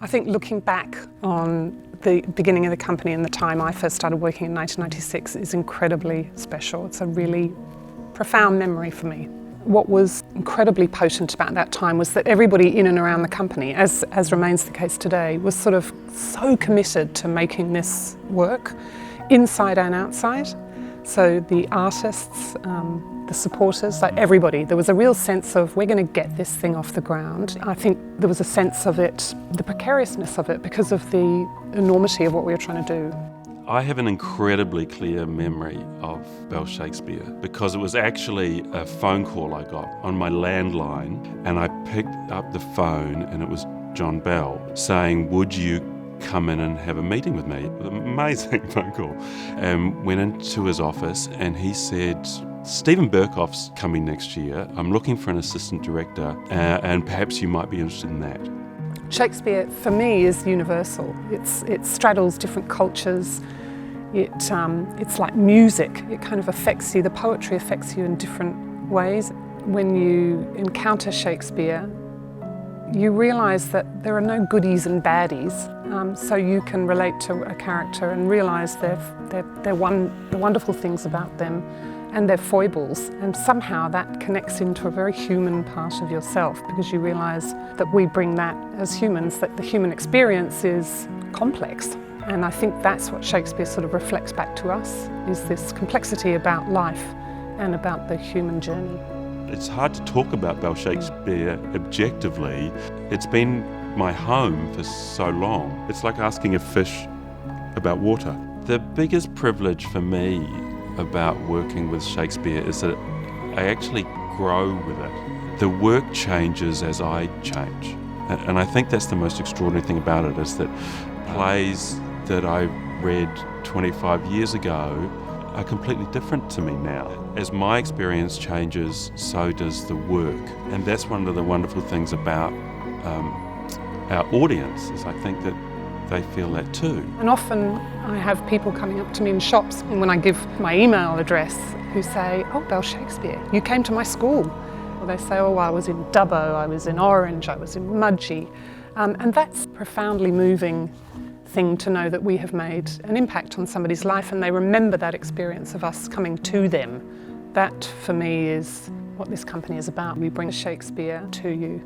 I think looking back on the beginning of the company and the time I first started working in 1996 is incredibly special. It's a really profound memory for me. What was incredibly potent about that time was that everybody in and around the company, as remains the case today, was sort of so committed to making this work, inside and outside. So the artists, the supporters, like everybody, there was a real sense of we're going to get this thing off the ground. I think there was a sense of it, the precariousness of it, because of the enormity of what we were trying to do. I have an incredibly clear memory of Bell Shakespeare because it was actually a phone call I got on my landline, and I picked up the phone and it was John Bell saying, "Would you come in and have a meeting with me?" It was an amazing phone call. And went into his office and he said, "Stephen Berkoff's coming next year. I'm looking for an assistant director and perhaps you might be interested in that." Shakespeare, for me, is universal. It straddles different cultures. It's like music. It kind of affects you. The poetry affects you in different ways. When you encounter Shakespeare, you realise that there are no goodies and baddies, so you can relate to a character and realise the wonderful things about them and their foibles, and somehow that connects into a very human part of yourself, because you realise that we bring that as humans, that the human experience is complex. And I think that's what Shakespeare sort of reflects back to us, is this complexity about life and about the human journey. It's hard to talk about Bell Shakespeare objectively. It's been my home for so long. It's like asking a fish about water. The biggest privilege for me about working with Shakespeare is that I actually grow with it. The work changes as I change. And I think that's the most extraordinary thing about it, is that plays that I read 25 years ago are completely different to me now. As my experience changes, so does the work. And that's one of the wonderful things about our audience, is I think that they feel that too. And often I have people coming up to me in shops, and when I give my email address, who say, "Oh, Bell Shakespeare, you came to my school." Or they say, "Oh, I was in Dubbo, I was in Orange, I was in Mudgee." And that's a profoundly moving thing to know that we have made an impact on somebody's life and they remember that experience of us coming to them. That, for me, is what this company is about. We bring Shakespeare to you.